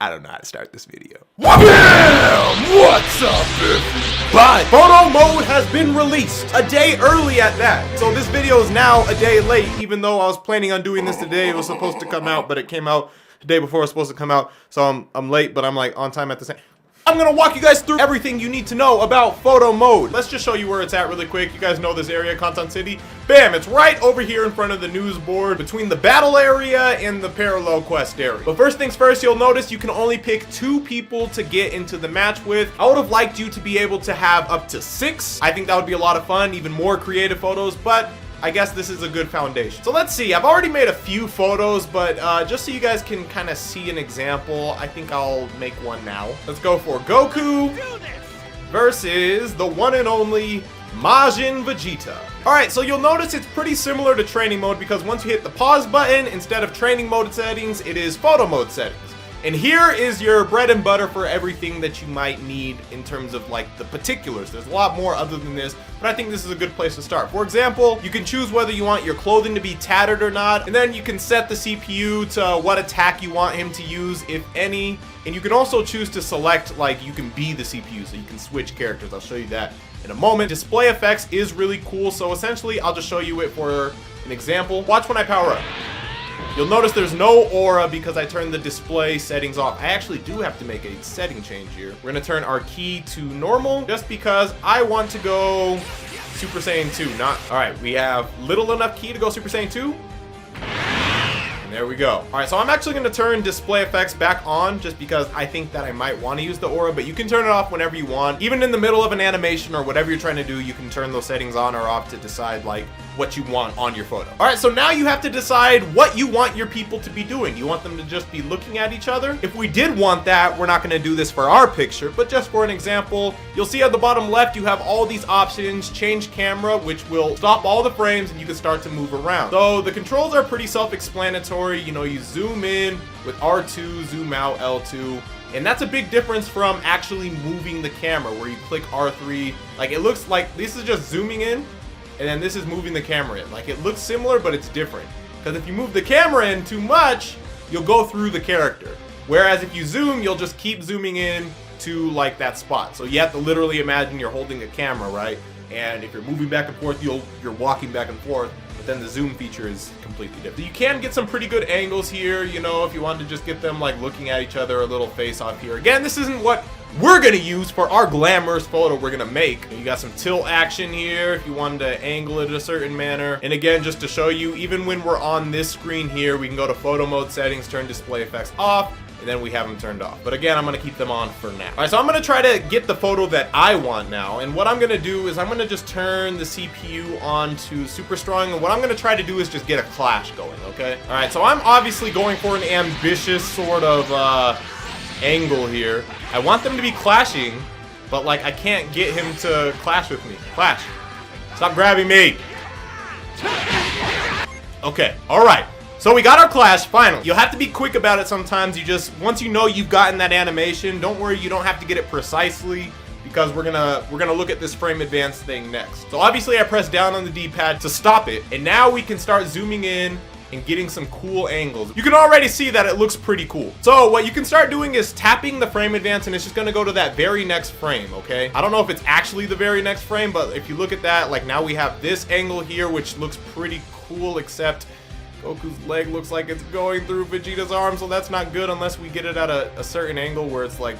I don't know how to start this video. Wham! What's up, everybody? Photo mode has been released a day early at that. So this video is now a day late, even though I was planning on doing this today. It was supposed to come out, but it came out the day before it was supposed to come out. So I'm late, but I'm like on time at the same. I'm gonna walk you guys through everything you need to know about photo mode. Let's just show you where it's at really quick. You guys know this area, Content City. Bam, it's right over here in front of the news board between the battle area and the parallel quest area. But first things first, you'll notice you can only pick 2 people to get into the match with. I would have liked you to be able to have up to 6. I think that would be a lot of fun, even more creative photos, but I guess this is a good foundation. So let's see, I've already made a few photos, but just so you guys can kind of see an example, I think I'll make one now. Let's go for Goku versus the one and only Majin Vegeta. All right, so you'll notice it's pretty similar to training mode because once you hit the pause button, instead of training mode settings, it is photo mode settings. And here is your bread and butter for everything that you might need in terms of like the particulars. There's a lot more other than this, but I think this is a good place to start. For example, you can choose whether you want your clothing to be tattered or not, and then you can set the CPU to what attack you want him to use, if any. And you can also choose to select, like, you can be the CPU, so you can switch characters. I'll show you that in a moment. Display effects is really cool, so essentially I'll just show you it for an example. Watch when I power up. You'll notice there's no aura because I turned the display settings off. I actually do have to make a setting change here. We're gonna turn our key to normal just because I want to go Super Saiyan 2. All right, we have little enough key to go Super Saiyan 2. And there we go. All right, so I'm actually gonna turn display effects back on just because I think that I might want to use the aura, but you can turn it off whenever you want. Even in the middle of an animation or whatever you're trying to do, you can turn those settings on or off to decide like what you want on your photo. All right, so now you have to decide what you want your people to be doing. You want them to just be looking at each other? If we did want that, we're not gonna do this for our picture, but just for an example, you'll see at the bottom left, you have all these options. Change camera, which will stop all the frames and you can start to move around. So the controls are pretty self-explanatory. You know, you zoom in with R2, zoom out L2. And that's a big difference from actually moving the camera where you click R3. Like it looks like this is just zooming in, and then this is moving the camera in. Like it looks similar, but it's different. Because if you move the camera in too much, you'll go through the character. Whereas if you zoom, you'll just keep zooming in to like that spot. So you have to literally imagine you're holding a camera, right? And if you're moving back and forth, you're walking back and forth. But then the zoom feature is completely different. You can get some pretty good angles here, you know, if you want to just get them like looking at each other, a little face off here. Again, this isn't what we're gonna use for our glamorous photo we're gonna make. You got some tilt action here if you wanted to angle it a certain manner. And again, just to show you, even when we're on this screen here, we can go to photo mode settings, turn display effects off, and then we have them turned off. But again, I'm gonna keep them on for now. All right, so I'm gonna try to get the photo that I want now. And what I'm gonna do is I'm gonna just turn the CPU on to super strong. And what I'm gonna try to do is just get a clash going, okay? All right, so I'm obviously going for an ambitious sort of angle here. I want them to be clashing, but like I can't get him to clash with me. Clash. Stop grabbing me. Okay, all right. So we got our clash, finally. You'll have to be quick about it sometimes. You just, once you know you've gotten that animation, don't worry, you don't have to get it precisely because we're gonna look at this frame advance thing next. So obviously I pressed down on the D-pad to stop it, and now we can start zooming in and getting some cool angles. You can already see that it looks pretty cool. So what you can start doing is tapping the frame advance, and it's just gonna go to that very next frame, okay? I don't know if it's actually the very next frame, but if you look at that, like now we have this angle here, which looks pretty cool, except Goku's leg looks like it's going through Vegeta's arm, so that's not good unless we get it at a certain angle where it's like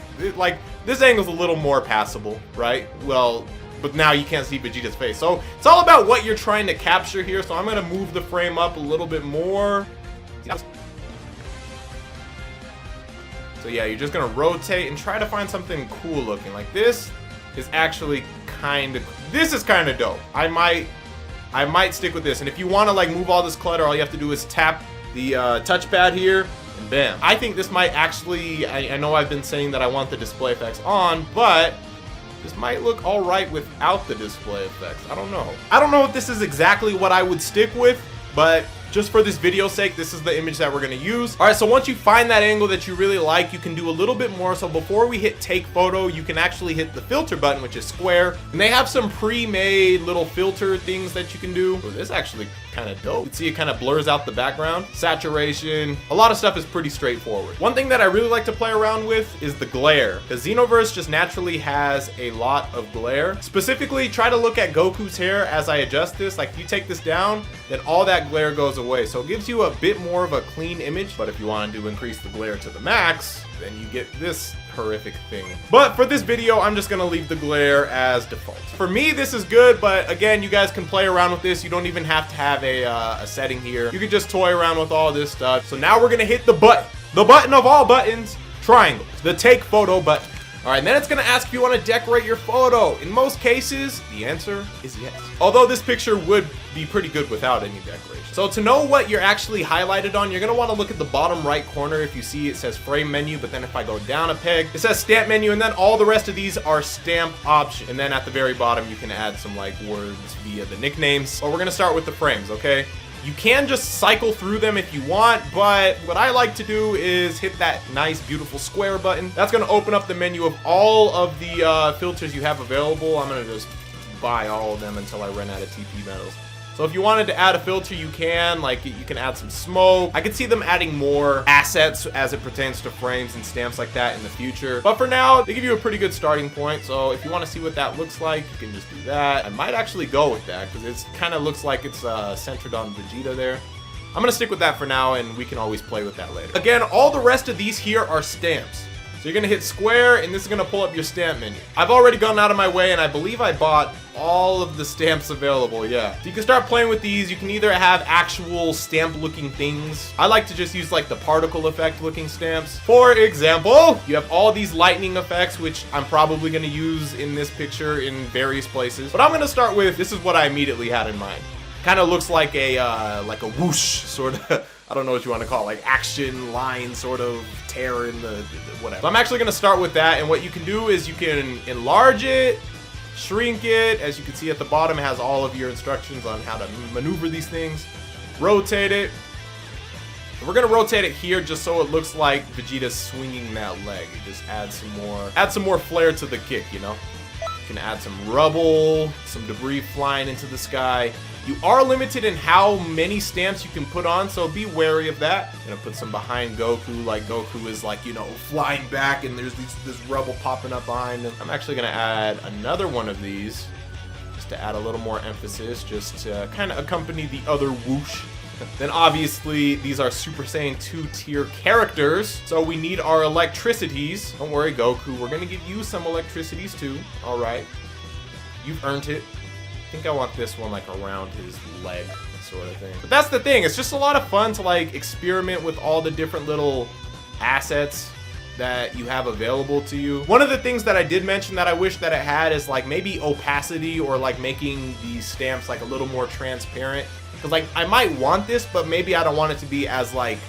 this angle's a little more passable, right? Well, but now you can't see Vegeta's face. So it's all about what you're trying to capture here. So I'm gonna move the frame up a little bit more. So yeah, you're just gonna rotate and try to find something cool looking. Like this is actually this is kind of dope. I might stick with this. And if you want to like move all this clutter, all you have to do is tap the touchpad here, and bam. I think this might actually, I know I've been saying that I want the display effects on, but this might look all right without the display effects. I don't know. I don't know if this is exactly what I would stick with, but just for this video's sake, this is the image that we're gonna use. All right, so once you find that angle that you really like, you can do a little bit more. So before we hit take photo, you can actually hit the filter button, which is square, and they have some pre-made little filter things that you can do. Oh, this is actually kind of dope. You can see it kind of blurs out the background, saturation. A lot of stuff is pretty straightforward. One thing that I really like to play around with is the glare, because Xenoverse just naturally has a lot of glare. Specifically, try to look at Goku's hair as I adjust this. Like if you take this down, then all that glare goes away. So it gives you a bit more of a clean image. But if you want to increase the glare to the max, then you get this horrific thing. But for this video, I'm just gonna leave the glare as default. For me, this is good, but again, you guys can play around with this. You don't even have to have a setting here. You can just toy around with all this stuff. So now we're gonna hit the button of all buttons, triangle, the take photo button. All right, and then it's gonna ask if you wanna decorate your photo. In most cases, the answer is yes. Although this picture would be pretty good without any decoration. So to know what you're actually highlighted on, you're gonna wanna look at the bottom right corner. If you see, it says frame menu, but then if I go down a peg, it says stamp menu, and then all the rest of these are stamp options. And then at the very bottom, you can add some like words via the nicknames. But we're gonna start with the frames, okay? You can just cycle through them if you want, but what I like to do is hit that nice, beautiful square button. That's gonna open up the menu of all of the filters you have available. I'm gonna just buy all of them until I run out of TP medals. So if you wanted to add a filter, you can. Like, you can add some smoke. I could see them adding more assets as it pertains to frames and stamps like that in the future. But for now, they give you a pretty good starting point. So if you want to see what that looks like, you can just do that. I might actually go with that because it kind of looks like it's centered on Vegeta there. I'm going to stick with that for now, and we can always play with that later. Again, all the rest of these here are stamps. So you're gonna hit square, and this is gonna pull up your stamp menu. I've already gone out of my way, and I believe I bought all of the stamps available, yeah. So you can start playing with these. You can either have actual stamp-looking things. I like to just use like the particle effect-looking stamps. For example, you have all these lightning effects, which I'm probably gonna use in this picture in various places. But I'm gonna start with, this is what I immediately had in mind. Kind of looks like a whoosh, sort of. I don't know what you want to call it, like action line sort of tear in the whatever. So I'm actually going to start with that, and what you can do is you can enlarge it, shrink it. As you can see at the bottom, it has all of your instructions on how to maneuver these things. Rotate it. And we're going to rotate it here just so it looks like Vegeta's swinging that leg. It just adds some more flair to the kick, you know? You can add some rubble, some debris flying into the sky. You are limited in how many stamps you can put on, so be wary of that. I'm gonna put some behind Goku, like Goku is like, you know, flying back and there's this rubble popping up behind him. I'm actually gonna add another one of these just to add a little more emphasis, just to kind of accompany the other whoosh. Then obviously these are Super Saiyan 2 tier characters, so we need our electricities. Don't worry, Goku, we're gonna give you some electricities too. All right, you've earned it. I think I want this one like around his leg, sort of thing. But that's the thing, it's just a lot of fun to like experiment with all the different little assets that you have available to you. One of the things that I did mention that I wish that it had is like maybe opacity, or like making these stamps like a little more transparent. Because like I might want this, but maybe I don't want it to be as like,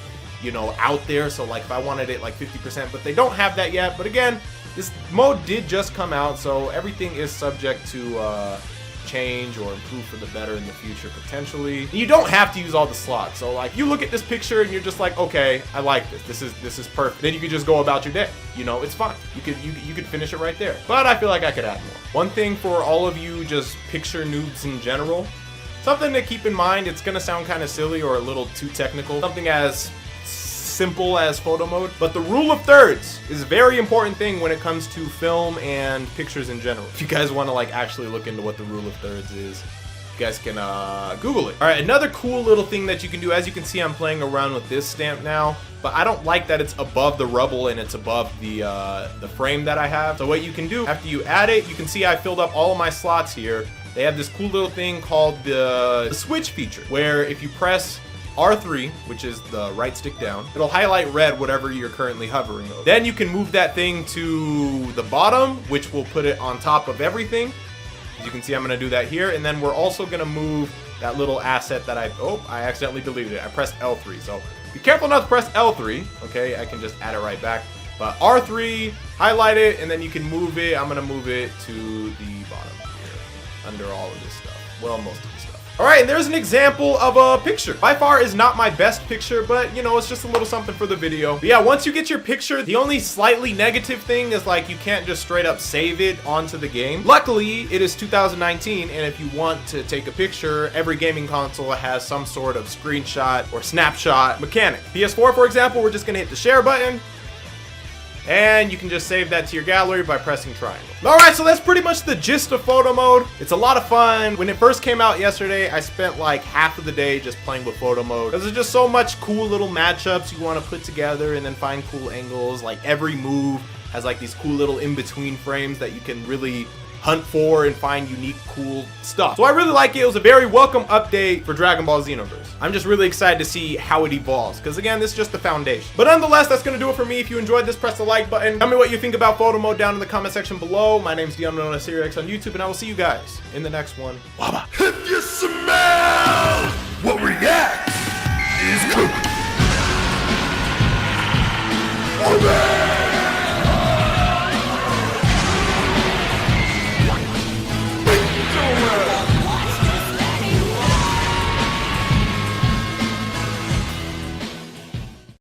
you know, out there. So like if I wanted it like 50%, but they don't have that yet. But again, this mode did just come out, so everything is subject to change or improve for the better in the future potentially. And you don't have to use all the slots. So like you look at this picture and you're just like, okay, I like this. This is perfect. Then you could just go about your day. You know, it's fine. You could finish it right there. But I feel like I could add more. One thing for all of you just picture noobs in general, something to keep in mind, it's gonna sound kind of silly or a little too technical. Something as simple as photo mode, but the rule of thirds is a very important thing when it comes to film and pictures in general. If you guys want to like actually look into what the rule of thirds is, you guys can Google it. All right, another cool little thing that you can do, as you can see, I'm playing around with this stamp now, but I don't like that it's above the rubble and it's above the frame that I have. So what you can do after you add it, you can see I filled up all of my slots here. They have this cool little thing called the switch feature, where if you press R3, which is the right stick down, it'll highlight red whatever you're currently hovering over. Then you can move that thing to the bottom, which will put it on top of everything. As you can see, I'm gonna do that here, and then we're also gonna move that little asset that I accidentally deleted it. I pressed L3, so be careful not to press L3, okay? I can just add it right back. But R3, highlight it, and then you can move it. I'm gonna move it to the bottom here, under all of this stuff. Well, most of the stuff. All right, and there's an example of a picture. By far is not my best picture, but you know, it's just a little something for the video. But yeah, once you get your picture, the only slightly negative thing is like you can't just straight up save it onto the game. Luckily, it is 2019, and if you want to take a picture, every gaming console has some sort of screenshot or snapshot mechanic. PS4, for example, we're just gonna hit the share button, and you can just save that to your gallery by pressing triangle. All right, so that's pretty much the gist of photo mode. It's a lot of fun. When it first came out yesterday, I spent like half of the day just playing with photo mode, because there's just so much cool little matchups you want to put together and then find cool angles. Like every move has like these cool little in-between frames that you can really hunt for and find unique, cool stuff. So I really like it. It was a very welcome update for Dragon Ball Xenoverse. I'm just really excited to see how it evolves, because again, this is just the foundation. But nonetheless, that's gonna do it for me. If you enjoyed this, press the like button. Tell me what you think about photo mode down in the comment section below. My name's Deion, known as SeeReax on YouTube, and I will see you guys in the next one. Waba. If you smell what reacts is